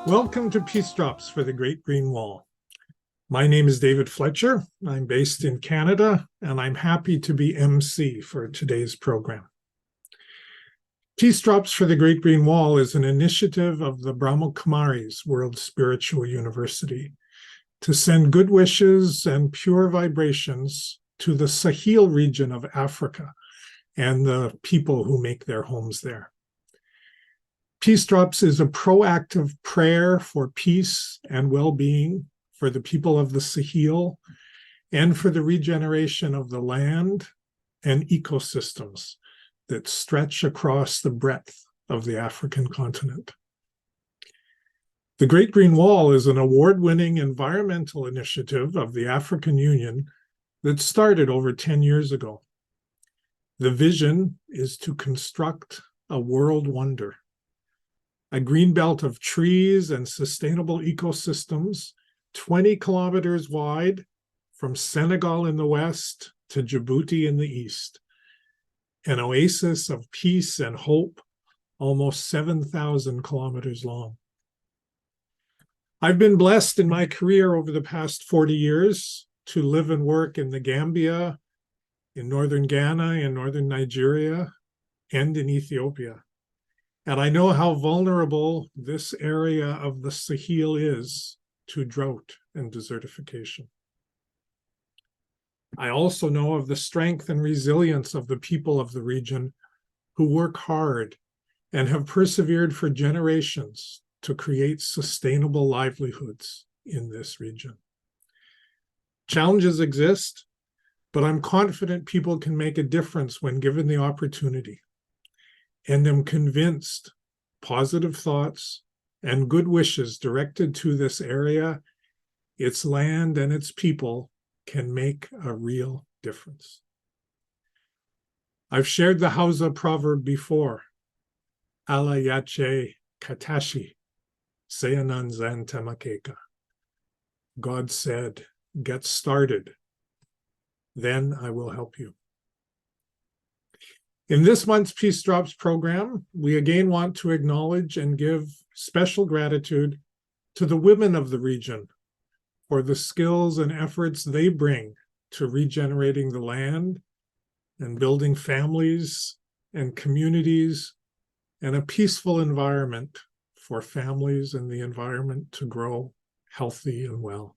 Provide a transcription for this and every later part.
Welcome to Peace Drops for the Great Green Wall. My name is David Fletcher. I'm based in Canada, and I'm happy to be MC for today's program. Peace Drops for the Great Green Wall is an initiative of the Brahma Kumaris World Spiritual University to send good wishes and pure vibrations to the Sahel region of Africa and the people who make their homes there. Peace Drops is a proactive prayer for peace and well-being for the people of the Sahel and for the regeneration of the land and ecosystems that stretch across the breadth of the African continent. The Great Green Wall is an award-winning environmental initiative of the African Union that started over 10 years ago. The vision is to construct a world wonder, a green belt of trees and sustainable ecosystems 20 kilometers wide from Senegal in the west to Djibouti in the east, an oasis of peace and hope almost 7,000 kilometers long. I've been blessed in my career over the past 40 years to live and work in the Gambia, in northern Ghana, in northern Nigeria, and in Ethiopia. And I know how vulnerable this area of the Sahel is to drought and desertification. I also know of the strength and resilience of the people of the region who work hard and have persevered for generations to create sustainable livelihoods in this region. Challenges exist, but I'm confident people can make a difference when given the opportunity. And am convinced positive thoughts and good wishes directed to this area, its land, and its people can make a real difference. I've shared the Hausa proverb before, Ala yache katashi, seyanan zan tamakeka. God said, get started, then I will help you. In this month's Peace Drops program, we again want to acknowledge and give special gratitude to the women of the region for the skills and efforts they bring to regenerating the land and building families and communities and a peaceful environment for families and the environment to grow healthy and well.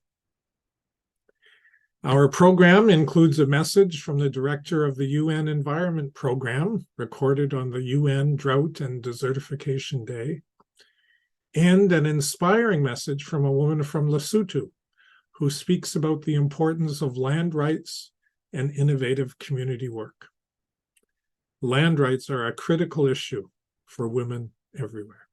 Our program includes a message from the director of the UN Environment Program, recorded on the UN Drought and Desertification Day, and an inspiring message from a woman from Lesotho, who speaks about the importance of land rights and innovative community work. Land rights are a critical issue for women everywhere.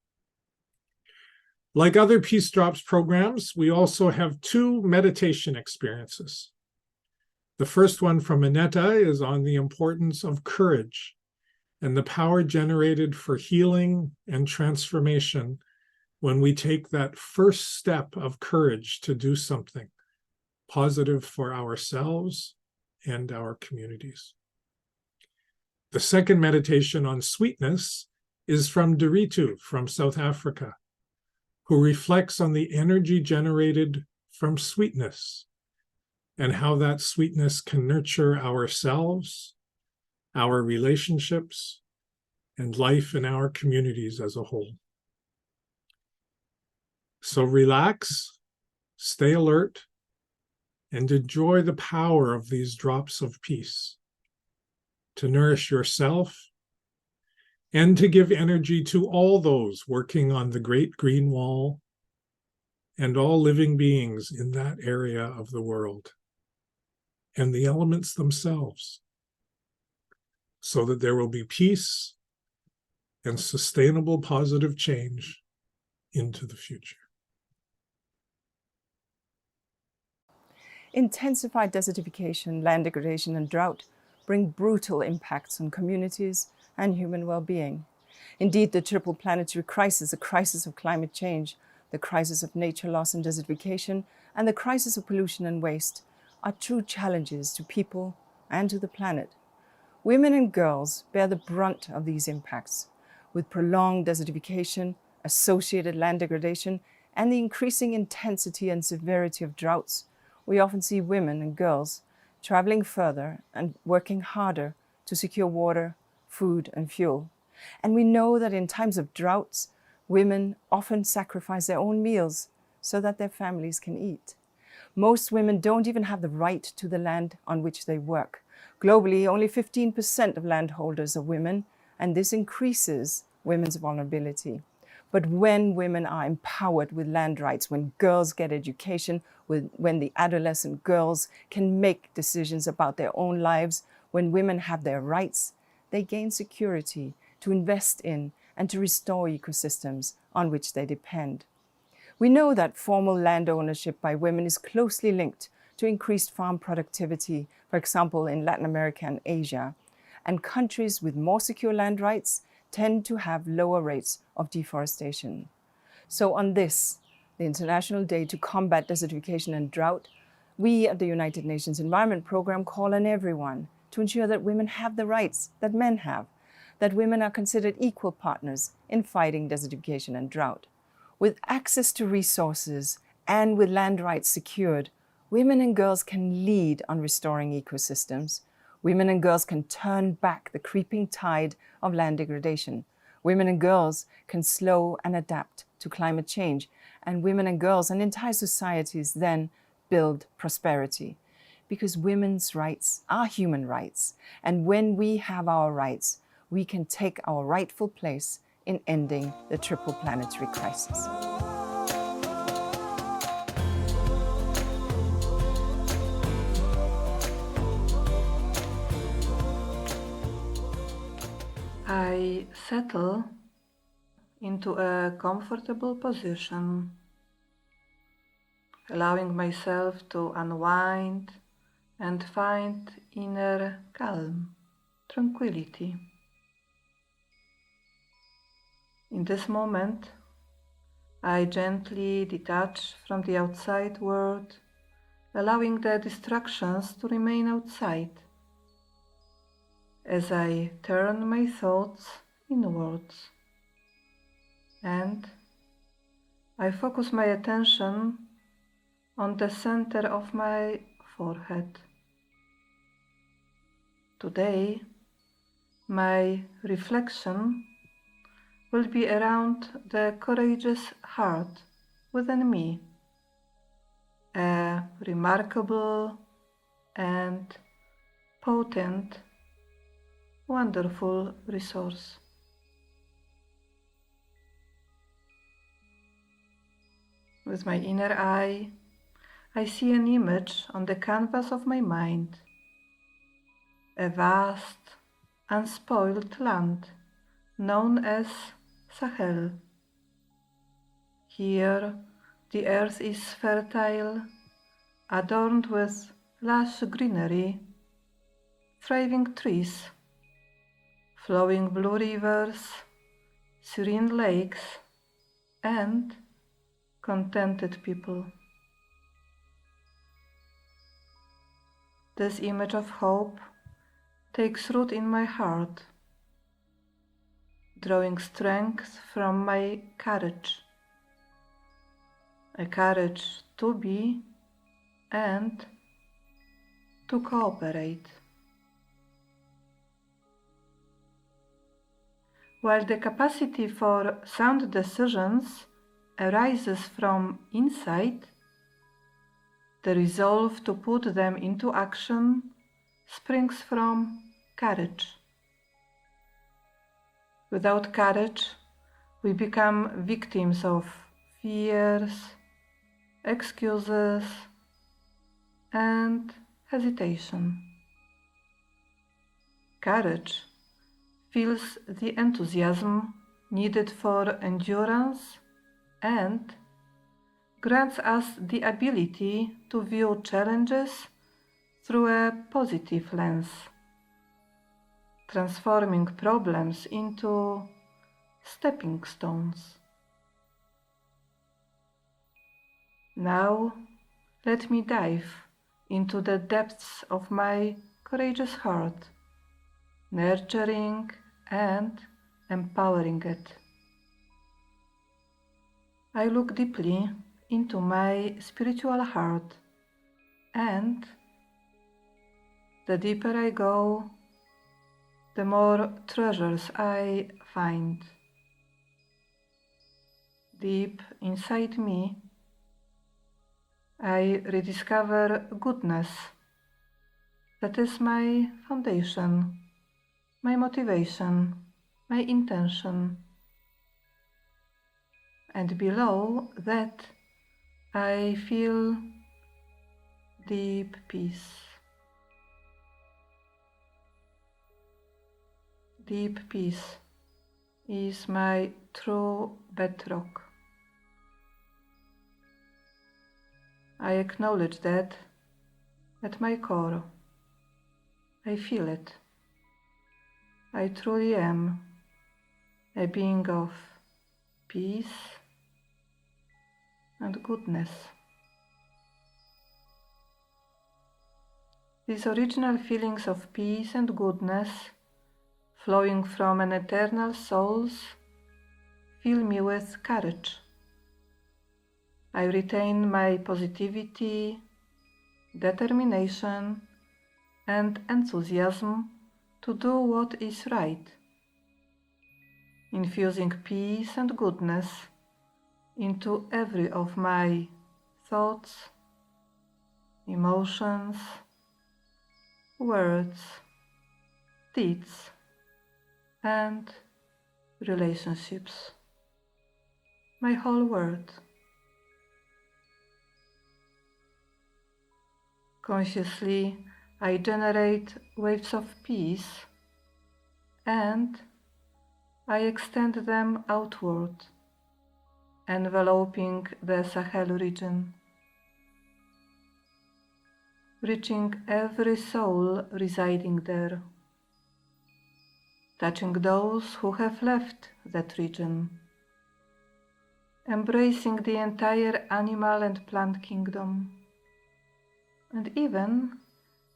Like other Peace Drops programs, we also have 2 meditation experiences. The first one from Annetta is on the importance of courage and the power generated for healing and transformation when we take that first step of courage to do something positive for ourselves and our communities. The second meditation on sweetness is from Djibouti from South Africa, who reflects on the energy generated from sweetness and how that sweetness can nurture ourselves, our relationships, and life in our communities as a whole. So relax, stay alert, and enjoy the power of these drops of peace to nourish yourself and to give energy to all those working on the Great Green Wall and all living beings in that area of the world, and the elements themselves, so that there will be peace and sustainable positive change into the future. Intensified desertification, land degradation, and drought bring brutal impacts on communities and human well-being. Indeed, the triple planetary crisis, the crisis of climate change, the crisis of nature loss and desertification, and the crisis of pollution and waste are true challenges to people and to the planet. Women and girls bear the brunt of these impacts, with prolonged desertification, associated land degradation, and the increasing intensity and severity of droughts, we often see women and girls traveling further and working harder to secure water, food, and fuel. And we know that in times of droughts, women often sacrifice their own meals so that their families can eat. Most women don't even have the right to the land on which they work. Globally, only 15% of landholders are women, and this increases women's vulnerability. But when women are empowered with land rights, when girls get education, when the adolescent girls can make decisions about their own lives, when women have their rights, they gain security to invest in and to restore ecosystems on which they depend. We know that formal land ownership by women is closely linked to increased farm productivity, for example, in Latin America and Asia. And countries with more secure land rights tend to have lower rates of deforestation. So on this, the International Day to Combat Desertification and Drought, we at the United Nations Environment Programme call on everyone to ensure that women have the rights that men have, that women are considered equal partners in fighting desertification and drought. With access to resources and with land rights secured, women and girls can lead on restoring ecosystems. Women and girls can turn back the creeping tide of land degradation. Women and girls can slow and adapt to climate change. And women and girls and entire societies then build prosperity. Because women's rights are human rights. And when we have our rights, we can take our rightful place in ending the triple planetary crisis. I settle into a comfortable position, allowing myself to unwind and find inner calm, tranquility. In this moment, I gently detach from the outside world, allowing the distractions to remain outside. As I turn my thoughts inwards, and I focus my attention on the center of my forehead. Today, my reflection will be around the courageous heart within me, a remarkable and potent, wonderful resource. With my inner eye, I see an image on the canvas of my mind, a vast, unspoiled land known as Sahel. Here, the earth is fertile, adorned with lush greenery, thriving trees, flowing blue rivers, serene lakes, and contented people. This image of hope takes root in my heart, drawing strength from my courage, a courage to be and to cooperate. While the capacity for sound decisions arises from insight, the resolve to put them into action springs from courage. Without courage, we become victims of fears, excuses, and hesitation. Courage fuels the enthusiasm needed for endurance and grants us the ability to view challenges through a positive lens, transforming problems into stepping stones. Now, let me dive into the depths of my courageous heart, nurturing and empowering it. I look deeply into my spiritual heart, and the deeper I go, the more treasures I find. Deep inside me, I rediscover goodness. That is my foundation, my motivation, my intention. And below that, I feel deep peace. Deep peace is my true bedrock. I acknowledge that at my core. I feel it. I truly am a being of peace and goodness. These original feelings of peace and goodness, flowing from an eternal soul, fill me with courage. I retain my positivity, determination, and enthusiasm to do what is right, infusing peace and goodness into every of my thoughts, emotions, words, deeds, and relationships. My whole world. Consciously, I generate waves of peace, and I extend them outward, enveloping the Sahel region, reaching every soul residing there, touching those who have left that region, embracing the entire animal and plant kingdom, and even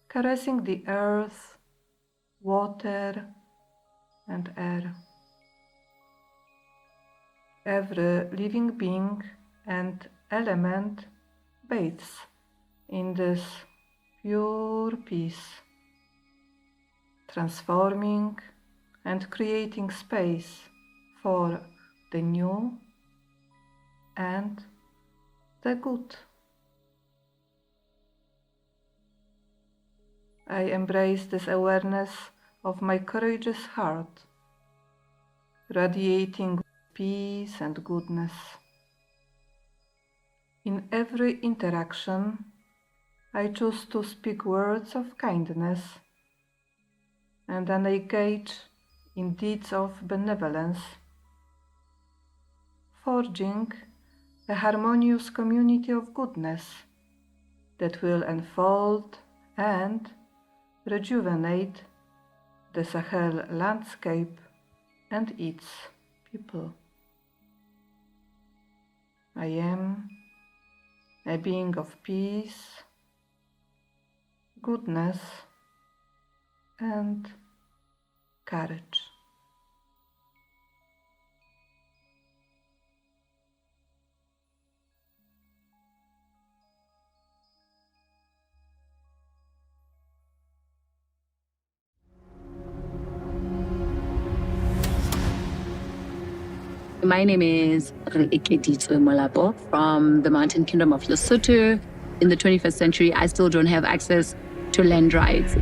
caressing the earth, water, and air. Every living being and element bathes in this pure peace, transforming and creating space for the new and the good. I embrace this awareness of my courageous heart, radiating peace and goodness. In every interaction, I choose to speak words of kindness, and then I engage in deeds of benevolence, forging a harmonious community of goodness that will unfold and rejuvenate the Sahel landscape and its people. I am a being of peace, goodness, and courage. My name is Eketitso Molapo from the Mountain Kingdom of Lesotho. In the 21st century, I still don't have access to land rights.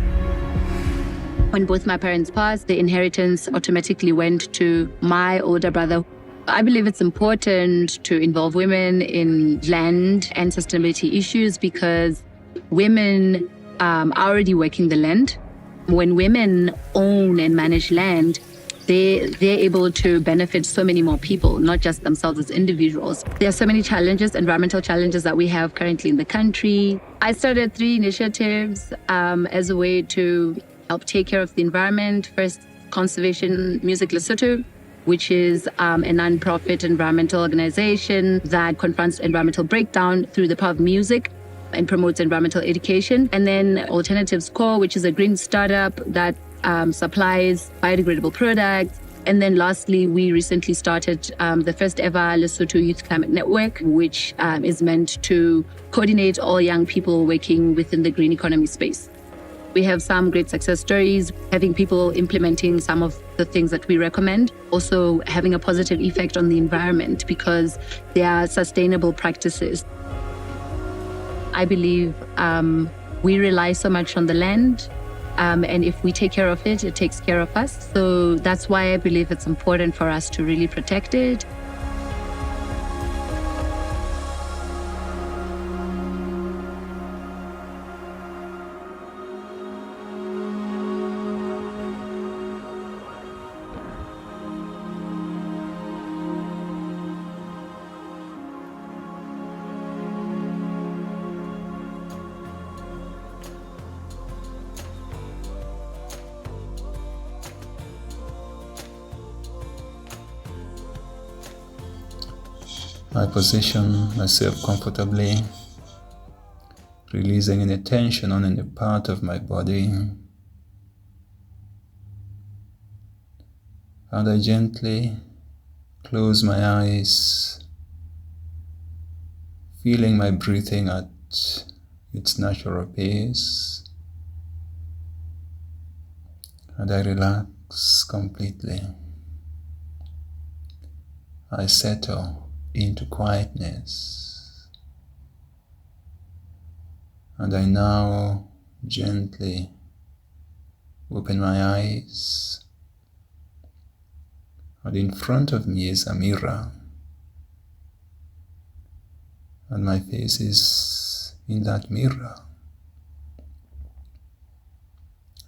When both my parents passed, the inheritance automatically went to my older brother. I believe it's important to involve women in land and sustainability issues because women are already working the land. When women own and manage land, they're able to benefit so many more people, not just themselves as individuals. There are so many challenges, environmental challenges that we have currently in the country. I started 3 initiatives as a way to help take care of the environment. First, Conservation Music Lesotho, which is a non-profit environmental organization that confronts environmental breakdown through the power of music and promotes environmental education. And then Alternatives Core, which is a green startup that supplies biodegradable products And then lastly, we recently started the first ever Lesotho Youth Climate Network, which is meant to coordinate all young people working within the green economy space. We have some great success stories, having people implementing some of the things that we recommend, also having a positive effect on the environment because they are sustainable practices. I believe we rely so much on the land, and if we take care of it, it takes care of us. So that's why I believe it's important for us to really protect it. I position myself comfortably, releasing any tension on any part of my body. And I gently close my eyes, feeling my breathing at its natural pace. And I relax completely. I settle into quietness. And I now gently open my eyes. And in front of me is a mirror. And my face is in that mirror.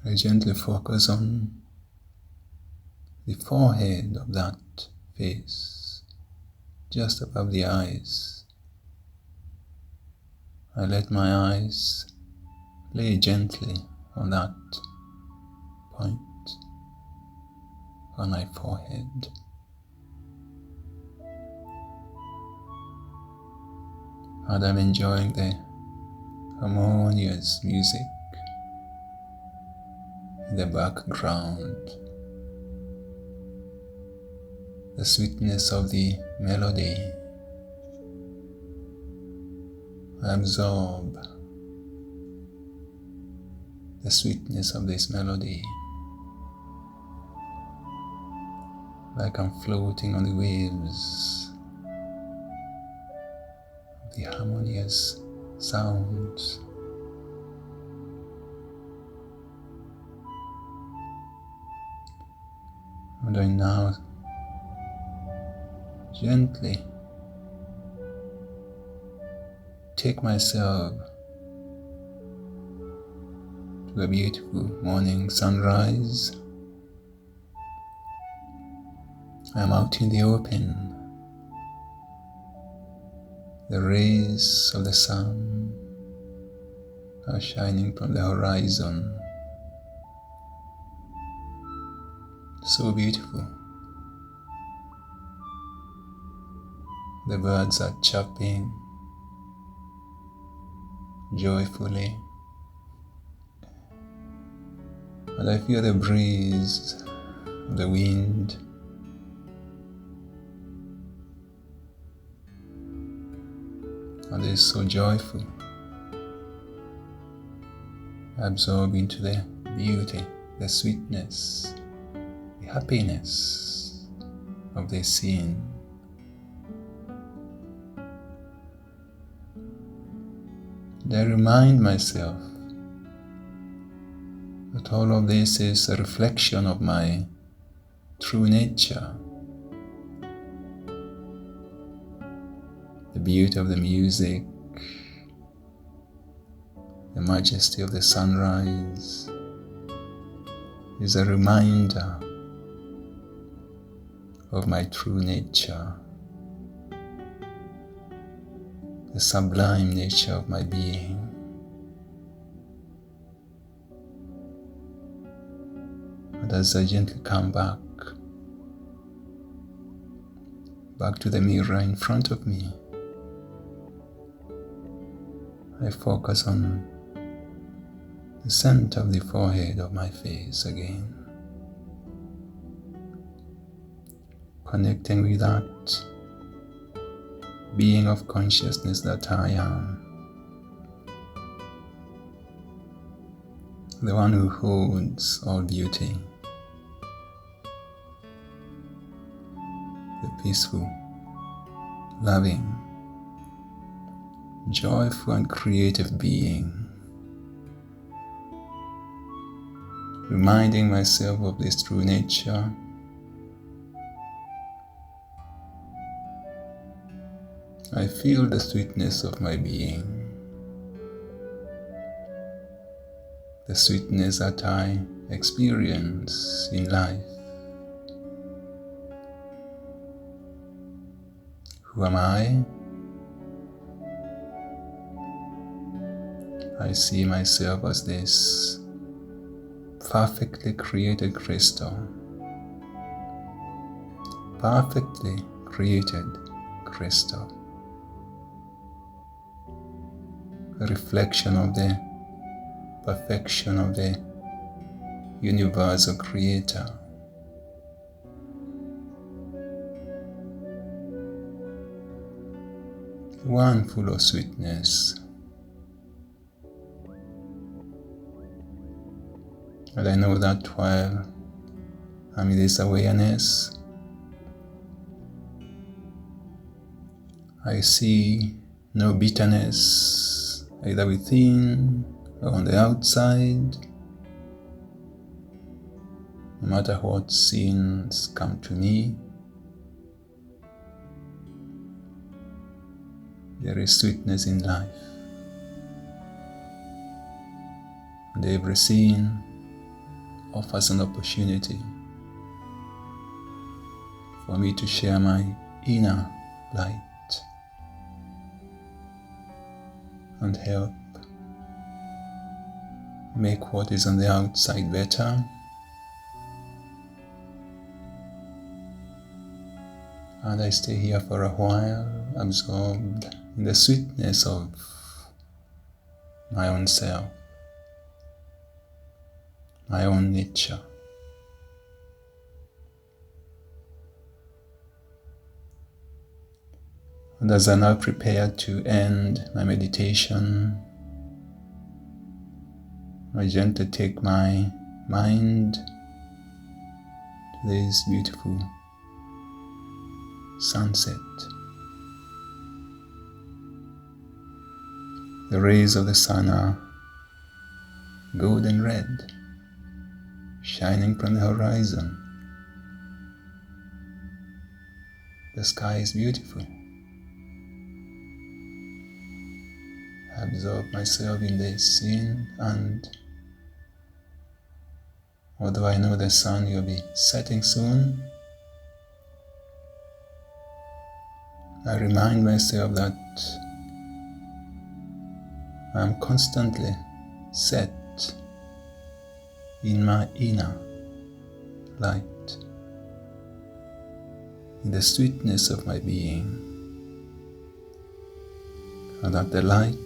I gently focus on the forehead of that face, just above the eyes. I let my eyes lay gently on that point on my forehead. And I'm enjoying the harmonious music in the background, the sweetness of the melody. I absorb the sweetness of this melody, like I'm floating on the waves of the harmonious sounds. And I now gently take myself to a beautiful morning sunrise. I'm out in the open. The rays of the sun are shining from the horizon. So beautiful. The birds are chirping joyfully, and I feel the breeze of the wind. And it's so joyful. I absorb into the beauty, the sweetness, the happiness of the scene. And I remind myself that all of this is a reflection of my true nature. The beauty of the music, the majesty of the sunrise is a reminder of my true nature, the sublime nature of my being. And as I gently come back to the mirror in front of me, I focus on the center of the forehead of my face again. connecting with that being of consciousness that I am, the one who holds all beauty, the peaceful, loving, joyful and creative being, reminding myself of this true nature, I feel the sweetness of my being, the sweetness that I experience in life. Who am I? I see myself as this perfectly created crystal, perfectly created crystal, a reflection of the perfection of the universal creator. One full of sweetness. And I know that while I'm in this awareness, I see no bitterness either within or on the outside. No matter what sins come to me, there is sweetness in life. And every sin offers an opportunity for me to share my inner light and help make what is on the outside better. And I stay here for a while, absorbed in the sweetness of my own self, my own nature. And as I now prepare to end my meditation, I gently take my mind to this beautiful sunset. The rays of the sun are golden red, shining from the horizon. The sky is beautiful. I absorb myself in this scene, and although I know the sun will be setting soon, I remind myself that I am constantly set in my inner light, in the sweetness of my being, and that the light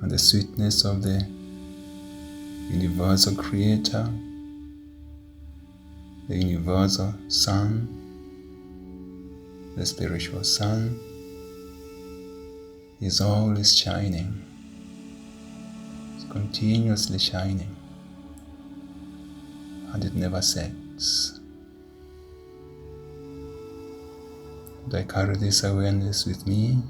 and the sweetness of the universal creator, the universal sun, the spiritual sun, is always shining. It's continuously shining, and it never sets. And I carry this awareness with me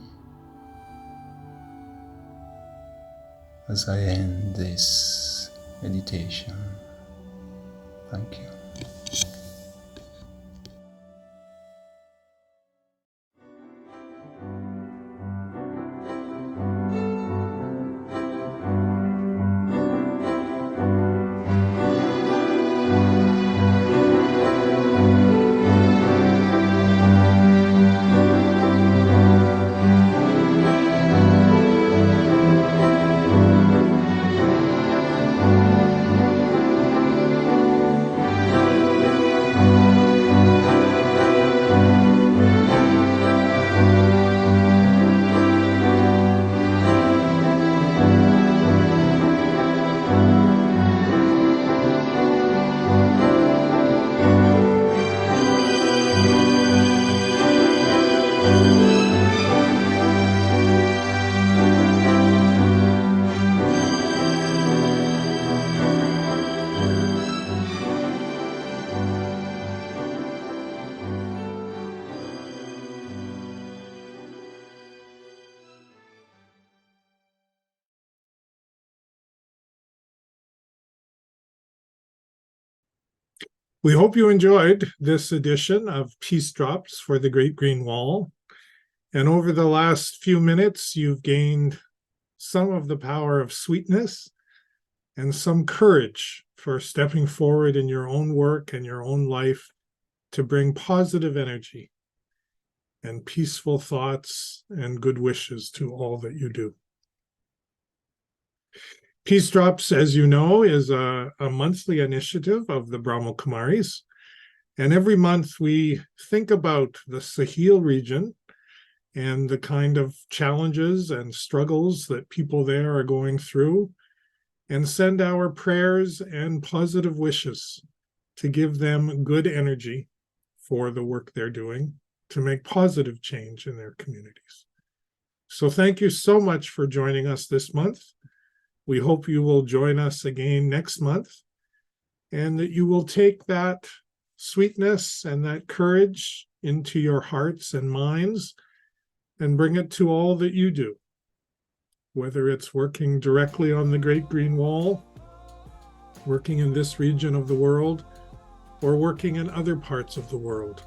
as I end this meditation. Thank you. We hope you enjoyed this edition of Peace Drops for the Great Green Wall. And over the last few minutes, you've gained some of the power of sweetness and some courage for stepping forward in your own work and your own life to bring positive energy and peaceful thoughts and good wishes to all that you do. Peace Drops, as you know, is a monthly initiative of the Brahma Kumaris. And every month we think about the Sahel region and the kind of challenges and struggles that people there are going through, and send our prayers and positive wishes to give them good energy for the work they're doing to make positive change in their communities. So thank you so much for joining us this month. We hope you will join us again next month, and that you will take that sweetness and that courage into your hearts and minds and bring it to all that you do, whether it's working directly on the Great Green Wall, working in this region of the world, or working in other parts of the world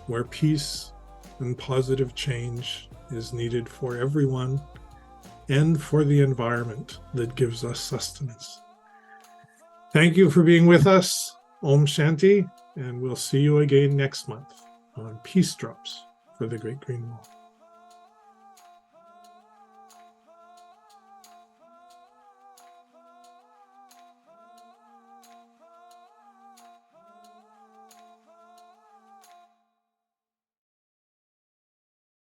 where peace and positive change is needed for everyone and for the environment that gives us sustenance. Thank you for being with us. Om Shanti, and we'll see you again next month on Peace Drops for the Great Green Wall.